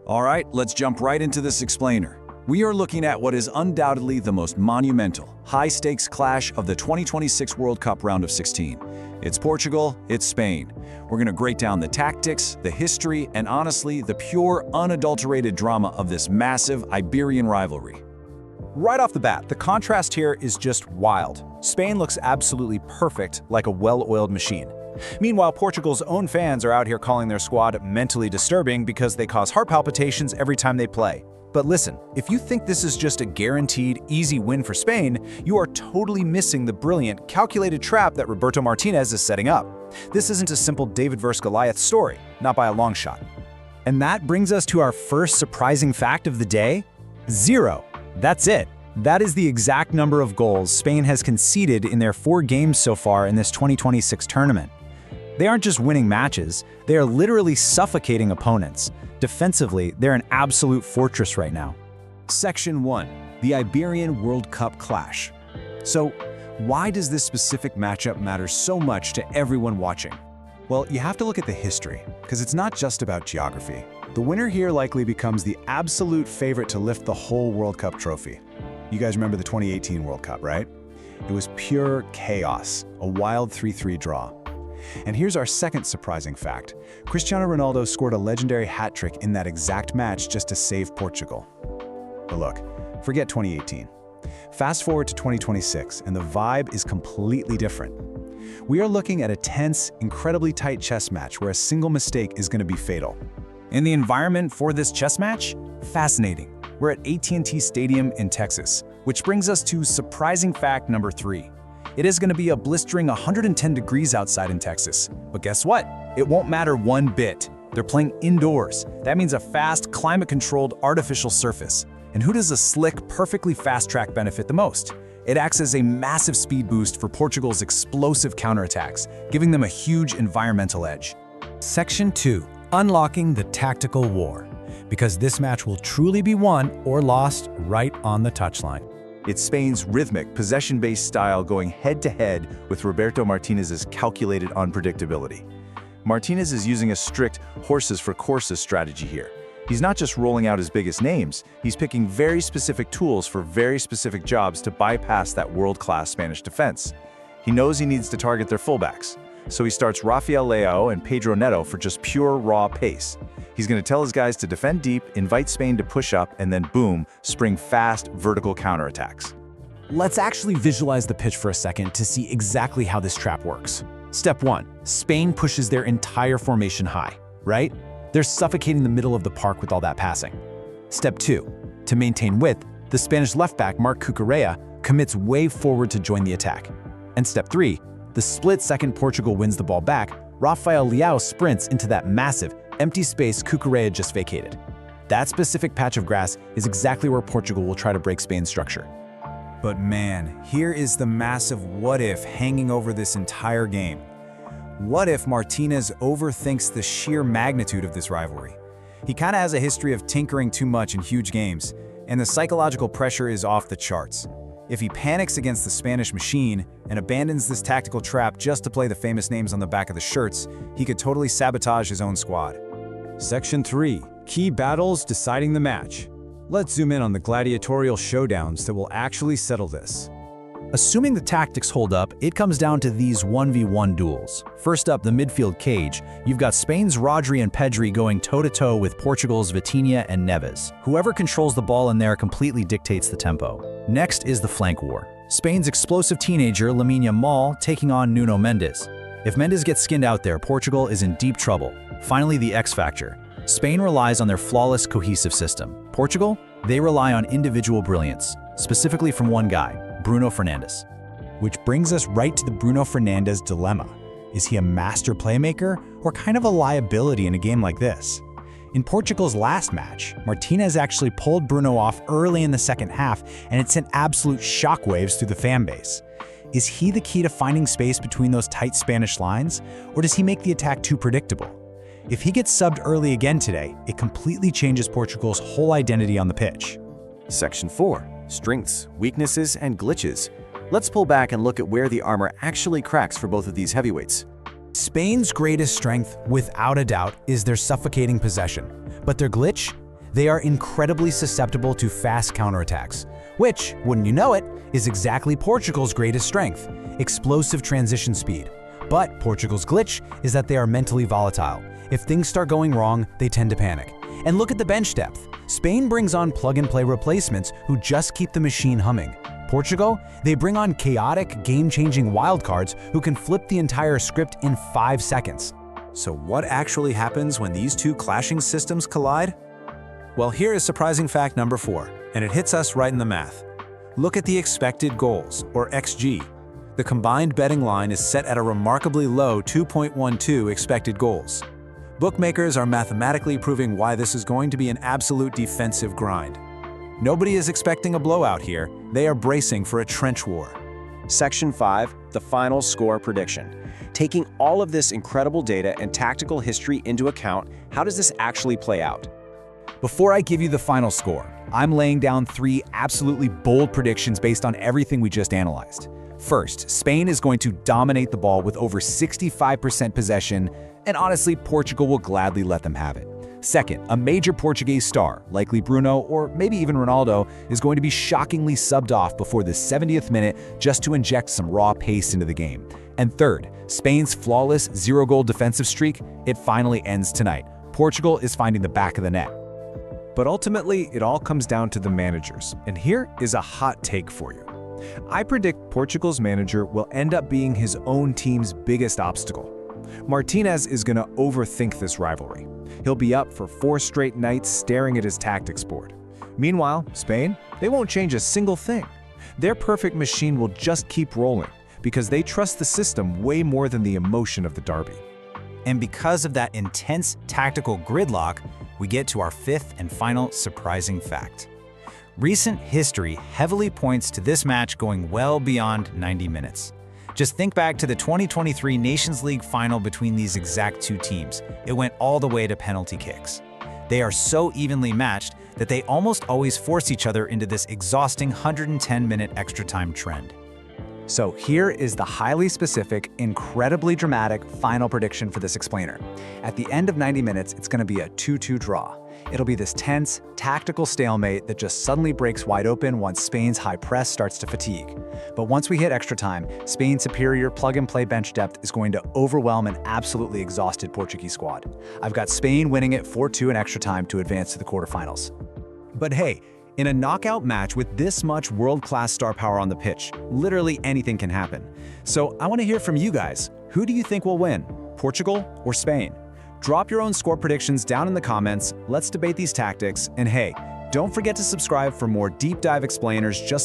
All right, let's jump right into this explainer. We are looking at what is undoubtedly the most monumental, high-stakes clash of the 2026 World Cup round of 16. It's Portugal, it's Spain. We're going to break down the tactics, the history, and honestly, the pure, unadulterated drama of this massive Iberian rivalry. Right off the bat, the contrast here is just wild. Spain looks absolutely perfect, like a well-oiled machine. Meanwhile, Portugal's own fans are out here calling their squad mentally disturbing because they cause heart palpitations every time they play. But listen, if you think this is just a guaranteed, easy win for Spain, you are totally missing the brilliant, calculated trap that Roberto Martinez is setting up. This isn't a simple David vs. Goliath story, not by a long shot. And that brings us to our first surprising fact of the day: 0. That's it. That is the exact number of goals Spain has conceded in their 4 games so far in this 2026 tournament. They aren't just winning matches, they are literally suffocating opponents. Defensively, they're an absolute fortress right now. Section 1. The Iberian World Cup clash. So, why does this specific matchup matter so much to everyone watching? Well, you have to look at the history, because it's not just about geography. The winner here likely becomes the absolute favorite to lift the whole World Cup trophy. You guys remember the 2018 World Cup, right? It was pure chaos, a wild 3-3 draw. And here's our second surprising fact. Cristiano Ronaldo scored a legendary hat-trick in that exact match just to save Portugal. But look, forget 2018. Fast forward to 2026, and the vibe is completely different. We are looking at a tense, incredibly tight chess match where a single mistake is going to be fatal. And the environment for this chess match? Fascinating. We're at AT&T Stadium in Texas, which brings us to surprising fact number 3. It is going to be a blistering 110 degrees outside in Texas. But guess what? It won't matter one bit. They're playing indoors. That means a fast, climate-controlled artificial surface. And who does a slick, perfectly fast track benefit the most? It acts as a massive speed boost for Portugal's explosive counterattacks, giving them a huge environmental edge. Section 2. Unlocking the tactical war. Because this match will truly be won or lost right on the touchline. It's Spain's rhythmic, possession-based style going head-to-head with Roberto Martinez's calculated unpredictability. Martinez is using a strict horses-for-courses strategy here. He's not just rolling out his biggest names, he's picking very specific tools for very specific jobs to bypass that world-class Spanish defense. He knows he needs to target their fullbacks, so he starts Rafael Leao and Pedro Neto for just pure raw pace. He's going to tell his guys to defend deep, invite Spain to push up, and then boom, spring fast, vertical counterattacks. Let's actually visualize the pitch for a second to see exactly how this trap works. Step 1. Spain pushes their entire formation high, right? They're suffocating the middle of the park with all that passing. Step 2. To maintain width, the Spanish left back Marc Cucurella commits way forward to join the attack. And step 3. The split second Portugal wins the ball back, Rafael Leao sprints into that massive, empty space Cucurella just vacated. That specific patch of grass is exactly where Portugal will try to break Spain's structure. But man, here is the massive what-if hanging over this entire game. What if Martinez overthinks the sheer magnitude of this rivalry? He kind of has a history of tinkering too much in huge games, and the psychological pressure is off the charts. If he panics against the Spanish machine and abandons this tactical trap just to play the famous names on the back of the shirts, he could totally sabotage his own squad. Section 3. Key battles deciding the match. Let's zoom in on the gladiatorial showdowns that will actually settle this. Assuming the tactics hold up, it comes down to these 1v1 duels. First up, the midfield cage. You've got Spain's Rodri and Pedri going toe-to-toe with Portugal's Vitinha and Neves. Whoever controls the ball in there completely dictates the tempo. Next is the flank war. Spain's explosive teenager Lamine Yamal taking on Nuno Mendes. If Mendes gets skinned out there, Portugal is in deep trouble. Finally, the X factor. Spain relies on their flawless, cohesive system. Portugal, they rely on individual brilliance, specifically from one guy, Bruno Fernandes. Which brings us right to the Bruno Fernandes dilemma. Is he a master playmaker or kind of a liability in a game like this? In Portugal's last match, Martinez actually pulled Bruno off early in the second half, and it sent absolute shockwaves through the fan base. Is he the key to finding space between those tight Spanish lines, or does he make the attack too predictable? If he gets subbed early again today, it completely changes Portugal's whole identity on the pitch. Section 4. Strengths, weaknesses, and glitches. Let's pull back and look at where the armor actually cracks for both of these heavyweights. Spain's greatest strength, without a doubt, is their suffocating possession. But their glitch? They are incredibly susceptible to fast counterattacks, which, wouldn't you know it, is exactly Portugal's greatest strength: explosive transition speed. But Portugal's glitch is that they are mentally volatile. If things start going wrong, they tend to panic. And look at the bench depth. Spain brings on plug-and-play replacements who just keep the machine humming. Portugal, they bring on chaotic, game-changing wildcards who can flip the entire script in 5 seconds. So what actually happens when these two clashing systems collide? Well, here is surprising fact number 4, and it hits us right in the math. Look at the expected goals, or XG. The combined betting line is set at a remarkably low 2.12 expected goals. Bookmakers are mathematically proving why this is going to be an absolute defensive grind. Nobody is expecting a blowout here. They are bracing for a trench war. Section 5, the final score prediction. Taking all of this incredible data and tactical history into account, how does this actually play out? Before I give you the final score, I'm laying down 3 absolutely bold predictions based on everything we just analyzed. First, Spain is going to dominate the ball with over 65% possession, and honestly, Portugal will gladly let them have it. Second, a major Portuguese star, likely Bruno or maybe even Ronaldo, is going to be shockingly subbed off before the 70th minute just to inject some raw pace into the game. And third, Spain's flawless 0-goal defensive streak, it finally ends tonight. Portugal is finding the back of the net. But ultimately, it all comes down to the managers. And here is a hot take for you. I predict Portugal's manager will end up being his own team's biggest obstacle. Martinez is going to overthink this rivalry. He'll be up for 4 straight nights staring at his tactics board. Meanwhile, Spain, they won't change a single thing. Their perfect machine will just keep rolling because they trust the system way more than the emotion of the derby. And because of that intense tactical gridlock, we get to our 5th and final surprising fact. Recent history heavily points to this match going well beyond 90 minutes. Just think back to the 2023 Nations League final between these exact 2 teams. It went all the way to penalty kicks. They are so evenly matched that they almost always force each other into this exhausting 110-minute extra time trend. So here is the highly specific, incredibly dramatic final prediction for this explainer. At the end of 90 minutes, it's going to be a 2-2 draw. It'll be this tense, tactical stalemate that just suddenly breaks wide open once Spain's high press starts to fatigue. But once we hit extra time, Spain's superior plug-and-play bench depth is going to overwhelm an absolutely exhausted Portuguese squad. I've got Spain winning it 4-2 in extra time to advance to the quarterfinals. But hey, in a knockout match with this much world-class star power on the pitch, literally anything can happen. So I want to hear from you guys. Who do you think will win, Portugal or Spain? Drop your own score predictions down in the comments. Let's debate these tactics. And hey, don't forget to subscribe for more deep dive explainers just like